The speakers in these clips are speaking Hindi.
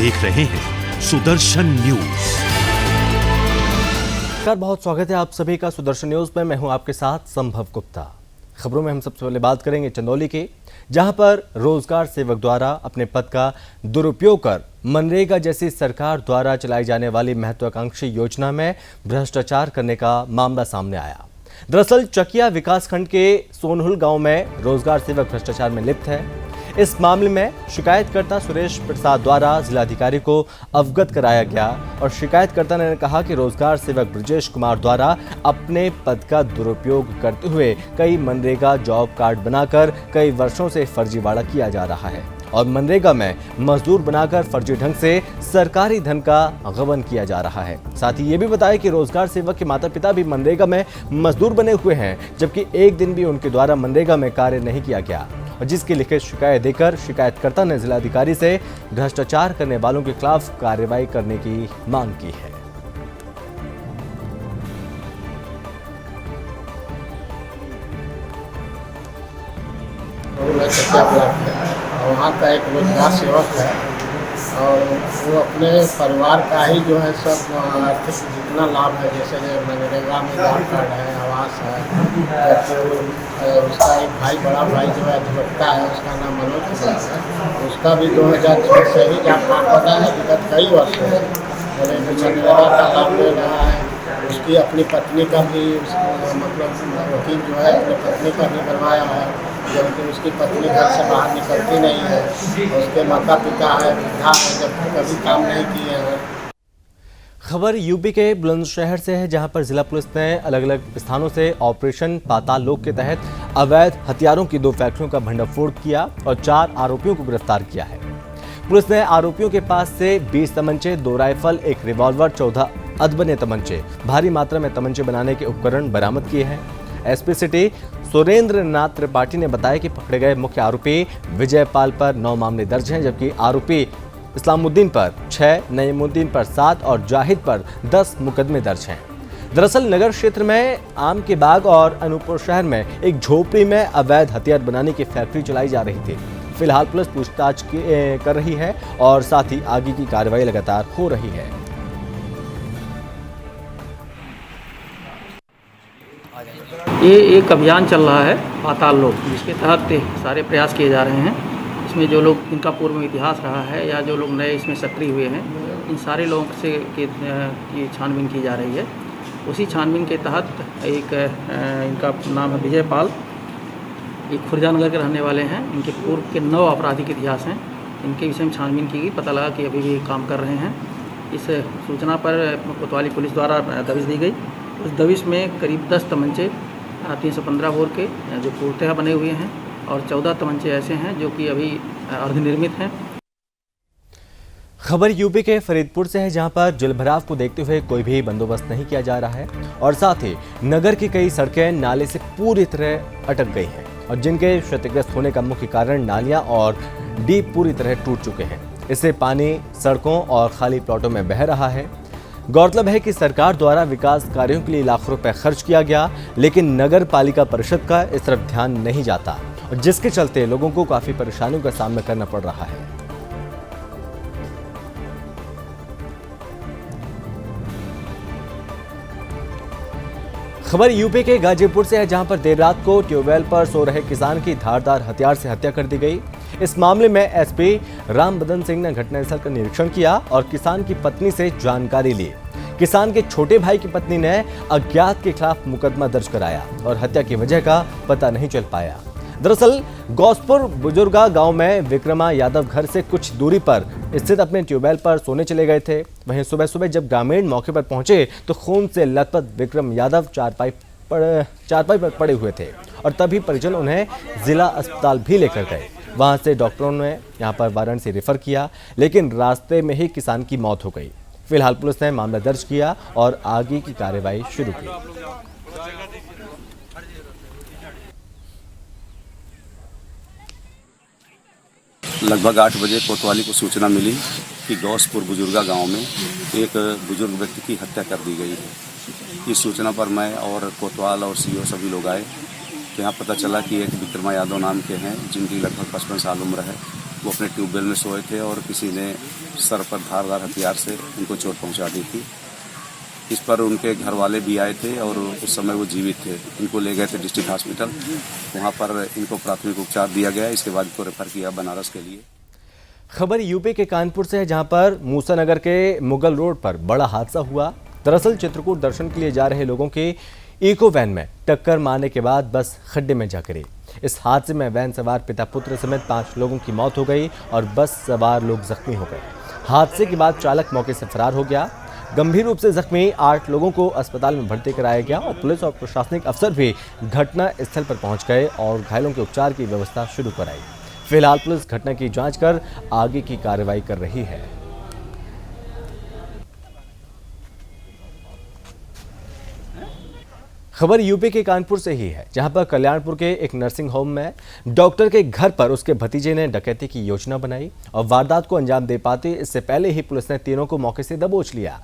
देख रहे हैं सुदर्शन न्यूज। नमस्कार, बहुत स्वागत है आप सभी का सुदर्शन न्यूज में। मैं हूं आपके साथ संभव गुप्ता। खबरों में हम सबसे पहले बात करेंगे चंदौली की, जहां पर रोजगार सेवक द्वारा अपने पद का दुरुपयोग कर मनरेगा जैसी सरकार द्वारा चलाई जाने वाली महत्वाकांक्षी योजना में भ्रष्टाचार करने का मामला सामने आया। दरअसल चकिया विकासखंड के सोनहुल गांव में रोजगार सेवक भ्रष्टाचार में लिप्त है। इस मामले में शिकायतकर्ता सुरेश प्रसाद द्वारा जिलाधिकारी को अवगत कराया गया और शिकायतकर्ता ने कहा कि रोजगार सेवक ब्रजेश कुमार द्वारा अपने पद का दुरुपयोग करते हुए कई मनरेगा जॉब कार्ड बनाकर कई वर्षों से फर्जीवाड़ा किया जा रहा है और मनरेगा में मजदूर बनाकर फर्जी ढंग से सरकारी धन का गबन किया जा रहा है। साथ ही ये भी बताया कि रोजगार सेवक के माता पिता भी मनरेगा में मजदूर बने हुए हैं, जबकि एक दिन भी उनके द्वारा मनरेगा में कार्य नहीं किया गया और जिसकी लिखित शिकायत देकर शिकायतकर्ता ने जिलाधिकारी से भ्रष्टाचार करने वालों के खिलाफ कार्रवाई करने की मांग की है। वहाँ का एक रोजगार सेवक है और वो अपने परिवार का ही जो है सब आर्थिक जितना लाभ है, जैसे मनरेगा में जॉब कार्ड है, आवास है, तो उसका एक भाई बड़ा भाई जो है अधिवक्ता है, उसका नाम मनोज कुमार है। उसका भी 2006 से ही जॉब कार्ड बना है, विगत कई वर्षों से मनरेगा का लाभ ले रहा है। उसकी अपनी पत्नी का भी मतलब वकील जो है अपनी पत्नी का भी बनवाया है, जबकि उसकी पत्नी घर से बाहर निकलती नहीं है। उसके माता पिता है, वृद्धा है, जबकि कभी काम नहीं किए हैं। खबर यूपी के बुलंदशहर से है, जहां पर जिला पुलिस ने अलग अलग स्थानों से ऑपरेशन पाताल लोक के तहत अवैध हथियारों की 2 फैक्ट्रियों का भंडाफोड़ किया और 4 आरोपियों को गिरफ्तार किया है। पुलिस ने आरोपियों के पास से 20 तमंचे, 2 राइफल, 1 रिवॉल्वर, 14 अधबने तमंचे, भारी मात्रा में तमंचे बनाने के उपकरण बरामद किए हैं। एसपी सिटी सुरेंद्र नाथ त्रिपाठी ने बताया कि पकड़े गए मुख्य आरोपी विजय पाल पर 9 मामले दर्ज हैं, जबकि आरोपी इस्लामुद्दीन पर 6, नईमुद्दीन पर 7 और जाहिद पर 10 मुकदमे दर्ज हैं। दरअसल नगर क्षेत्र में आम के बाग और अनूपपुर शहर में एक झोपड़ी में अवैध हथियार बनाने की फैक्ट्री चलाई जा रही थी। फिलहाल पुलिस पूछताछ कर रही है और साथ ही आगे की कार्रवाई लगातार हो रही है। ये एक अभियान चल रहा है पाताल लोक, जिसके तहत सारे प्रयास किए जा रहे हैं। इसमें जो लोग इनका पूर्व में इतिहास रहा है या जो लोग नए इसमें सक्रिय हुए हैं, इन सारे लोगों से की छानबीन की जा रही है। उसी छानबीन के तहत एक इनका नाम है विजय पाल, ये खुर्जानगर के रहने वाले हैं। इनके पूर्व के 9 आपराधिक इतिहास हैं। इनके विषय में छानबीन की गई, पता लगा कि अभी भी काम कर रहे हैं। इस सूचना पर कोतवाली पुलिस द्वारा दबिश दी गई। उस दबिश में करीब 10 तमंचे 315 बोर के जो पूर्णतः बने हुए हैं और 14 तमंचे ऐसे हैं जो कि अभी अर्धनिर्मित हैं। खबर यूपी के फरीदपुर से है, जहां पर जलभराव को देखते हुए कोई भी बंदोबस्त नहीं किया जा रहा है और साथ ही नगर की कई सड़कें नाले से पूरी तरह अटक गई हैं और जिनके क्षतिग्रस्त होने का मुख्य कारण नालियां और डीप पूरी तरह टूट चुके हैं। इससे पानी सड़कों और खाली प्लॉटों में बह रहा है। गौरतलब है कि सरकार द्वारा विकास कार्यों के लिए लाखों रुपए खर्च किया गया, लेकिन नगर पालिका परिषद का इस तरफ ध्यान नहीं जाता और जिसके चलते लोगों को काफी परेशानियों का सामना करना पड़ रहा है। खबर यूपी के गाजीपुर से है, जहां पर देर रात को ट्यूबवेल पर सो रहे किसान की धारदार हथियार से हत्या कर दी गई। इस मामले में एसपी रामबदन सिंह ने घटनास्थल का निरीक्षण किया और किसान की पत्नी से जानकारी ली। किसान के छोटे भाई की पत्नी ने अज्ञात के खिलाफ मुकदमा दर्ज कराया और हत्या की वजह का पता नहीं चल पाया। दरअसल गौसपुर बुजुर्गा गांव में विक्रमा यादव घर से कुछ दूरी पर स्थित अपने ट्यूबवेल पर सोने चले गए थे। वहीं सुबह सुबह जब ग्रामीण मौके पर पहुंचे तो खून से लथपथ विक्रम यादव चारपाई पर पड़े हुए थे और तभी परिजन उन्हें जिला अस्पताल भी लेकर गए। वहां से डॉक्टरों ने यहां पर वाराणसी रेफर किया, लेकिन रास्ते में ही किसान की मौत हो गई। फिलहाल पुलिस ने मामला दर्ज किया और आगे की कार्रवाई शुरू की। लगभग 8 बजे कोतवाली को सूचना मिली कि गौसपुर बुजुर्गा गांव में एक बुजुर्ग व्यक्ति की हत्या कर दी गई है। इस सूचना पर मैं और कोतवाल और सीओ सभी लोग आए। तो यहाँ पता चला कि एक विक्रमा यादव नाम के हैं, जिनकी लगभग 55 साल उम्र है। वो अपने ट्यूबवेल में सोए थे और किसी ने सर पर धारदार हथियार से उनको चोट पहुंचा दी थी। इस पर उनके घर वाले भी आए थे और उस समय वो जीवित थे। इनको ले गए थे डिस्ट्रिक्ट हॉस्पिटल, वहाँ पर इनको प्राथमिक उपचार दिया गया। इसके बाद इनको रेफर किया बनारस के लिए। खबर यूपी के कानपुर से है, जहां पर मूसानगर के मुगल रोड पर बड़ा हादसा हुआ। दरअसल चित्रकूट दर्शन के लिए जा रहे लोगों की इको वैन में टक्कर मारने के बाद बस खड्डे में जा गिरी। इस हादसे में वैन सवार पिता पुत्र समेत 5 लोगों की मौत हो गई और बस सवार लोग जख्मी हो गए। हादसे के बाद चालक मौके से फरार हो गया। गंभीर रूप से जख्मी 8 लोगों को अस्पताल में भर्ती कराया गया और पुलिस और प्रशासनिक अफसर भी घटना स्थल पर पहुंच गए और घायलों के उपचार की व्यवस्था शुरू कराई। फिलहाल पुलिस घटना की जांच कर आगे की कार्रवाई कर रही है। खबर यूपी के कानपुर से ही है, जहां पर कल्याणपुर के एक नर्सिंग होम में डॉक्टर के घर पर उसके भतीजे ने डकैती की योजना बनाई और वारदात को अंजाम दे पाते इससे पहले ही पुलिस ने तीनों को मौके से दबोच लिया।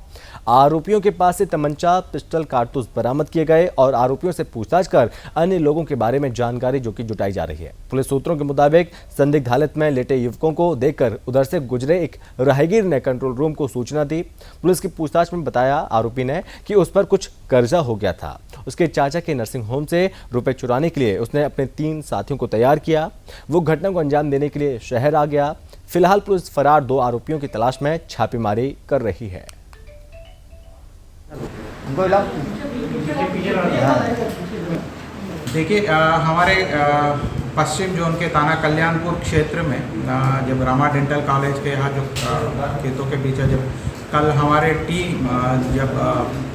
आरोपियों के पास से तमंचा, पिस्टल, कारतूस बरामद किए गए और आरोपियों से पूछताछ कर अन्य लोगों के बारे में जानकारी जो कि जुटाई जा रही है। पुलिस सूत्रों के मुताबिक संदिग्ध हालत में लेटे युवकों को देखकर उधर से गुजरे एक राहगीर ने कंट्रोल रूम को सूचना दी। पुलिस की पूछताछ में बताया आरोपी ने कि उस पर कुछ कर्जा हो गया था। उसके चाचा के नर्सिंग होम से रुपए चुराने के लिए उसने अपने 3 साथियों को तैयार किया। वो घटना को अंजाम देने के लिए शहर आ गया। फिलहाल पुलिस फरार 2 आरोपियों की तलाश में छापेमारी कर रही है। देखिए, हमारे पश्चिम जोन के थाना कल्याणपुर क्षेत्र में जब रामा डेंटल कॉलेज के यहाँ जो खेतों के बीच जब कल हमारे टीम जब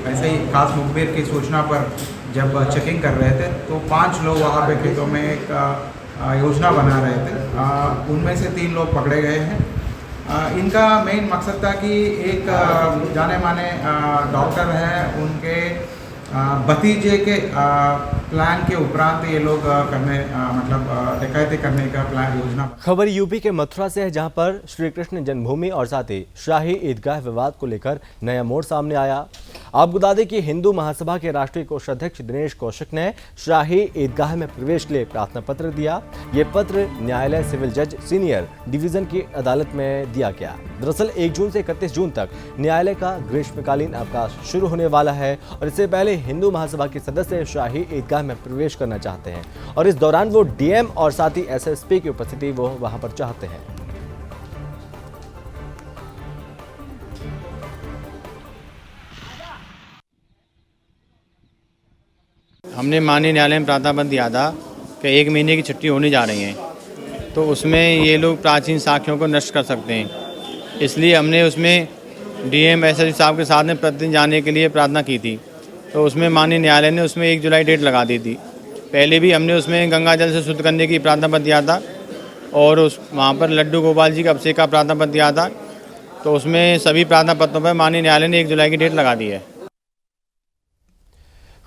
ऐसे ही खास मुखबिर की सूचना पर जब चेकिंग कर रहे थे तो 5 लोग वहाँ पे खेतों में एक योजना बना रहे थे। उनमें से 3 लोग पकड़े गए हैं। इनका मेन मकसद था कि एक जाने माने डॉक्टर है, उनके भतीजे के प्लान के उपरांत ये लोग करने डकैती करने का प्लान योजना। खबर यूपी के मथुरा से है, जहां पर श्री कृष्ण जन्मभूमि और साथ ही शाही ईदगाह विवाद को लेकर नया मोड़ सामने आया। आपको बता दें कि हिंदू महासभा के राष्ट्रीय कोषाध्यक्ष दिनेश कौशिक ने शाही ईदगाह में प्रवेश के लिए प्रार्थना पत्र दिया। ये पत्र न्यायालय सिविल जज सीनियर डिवीजन की अदालत में दिया गया। दरअसल 1 जून से 31 जून तक न्यायालय का ग्रीष्मकालीन अवकाश शुरू होने वाला है और इससे पहले हिंदू महासभा के सदस्य शाही ईदगाह में प्रवेश करना चाहते हैं और इस दौरान वो डीएम और साथ ही एसएसपी की उपस्थिति वो वहां पर चाहते हैं। हमने माननीय न्यायालय में प्रार्थना पत्र दिया था कि 1 महीने की छुट्टी होने जा रही है, तो उसमें ये लोग प्राचीन साक्ष्यों को नष्ट कर सकते हैं। इसलिए हमने उसमें डीएम एसएसपी साहब के साथ में प्रतिदिन जाने के लिए प्रार्थना की थी। तो उसमें माननीय न्यायालय ने उसमें 1 जुलाई डेट लगा दी थी। पहले भी हमने उसमें गंगा जल से शुद्ध करने की प्रार्थना पत्र दिया था और वहाँ पर लड्डू गोपाल जी का अभिषेक का प्रार्थना पत्र दिया था। तो उसमें सभी प्रार्थना पत्रों पर माननीय न्यायालय ने 1 जुलाई की डेट लगा दी है।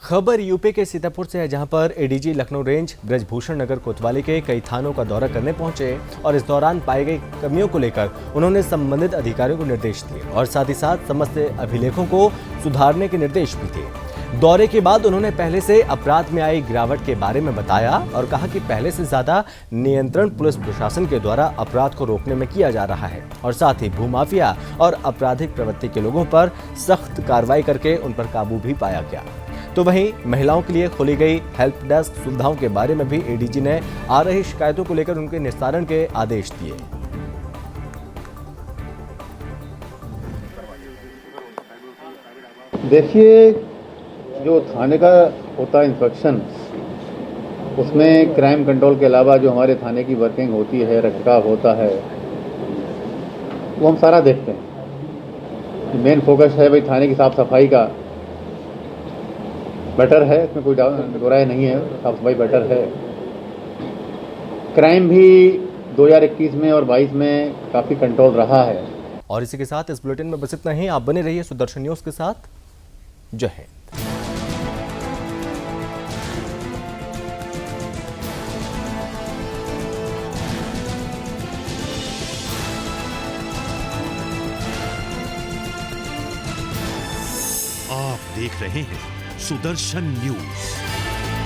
खबर यूपी के सीतापुर से है, जहां पर एडीजी लखनऊ रेंज ब्रजभूषण नगर कोतवाली के कई थानों का दौरा करने पहुंचे और इस दौरान पाई गई कमियों को लेकर उन्होंने संबंधित अधिकारियों को निर्देश दिए और साथ ही साथ समस्त अभिलेखों को सुधारने के निर्देश भी दिए। दौरे के बाद उन्होंने पहले से अपराध में आई गिरावट के बारे में बताया और कहा कि पहले से ज्यादा नियंत्रण पुलिस प्रशासन के द्वारा अपराध को रोकने में किया जा रहा है और साथ ही भूमाफिया और आपराधिक प्रवृत्ति के लोगों पर सख्त कार्रवाई करके उन पर काबू भी पाया गया। तो वहीं महिलाओं के लिए खोली गई हेल्प डेस्क सुविधाओं के बारे में भी एडीजी ने आ रही शिकायतों को लेकर उनके निस्तारण के आदेश दिए। देखिए, जो थाने का होता है इंस्पेक्शन, उसमें क्राइम कंट्रोल के अलावा जो हमारे थाने की वर्किंग होती है, रखरखाव होता है, वो हम सारा देखते हैं। मेन फोकस है भाई थाने की साफ सफाई का बेटर है, इसमें कोई दो राय नहीं है, साफ सफाई बेटर है। क्राइम भी 2021 में और 22 में काफ़ी कंट्रोल रहा है। और इसी के साथ इस बुलेटिन में बस इतना ही। आप बने रहिए सुदर्शन न्यूज के साथ। जय हिंद। आप देख रहे हैं सुदर्शन न्यूज।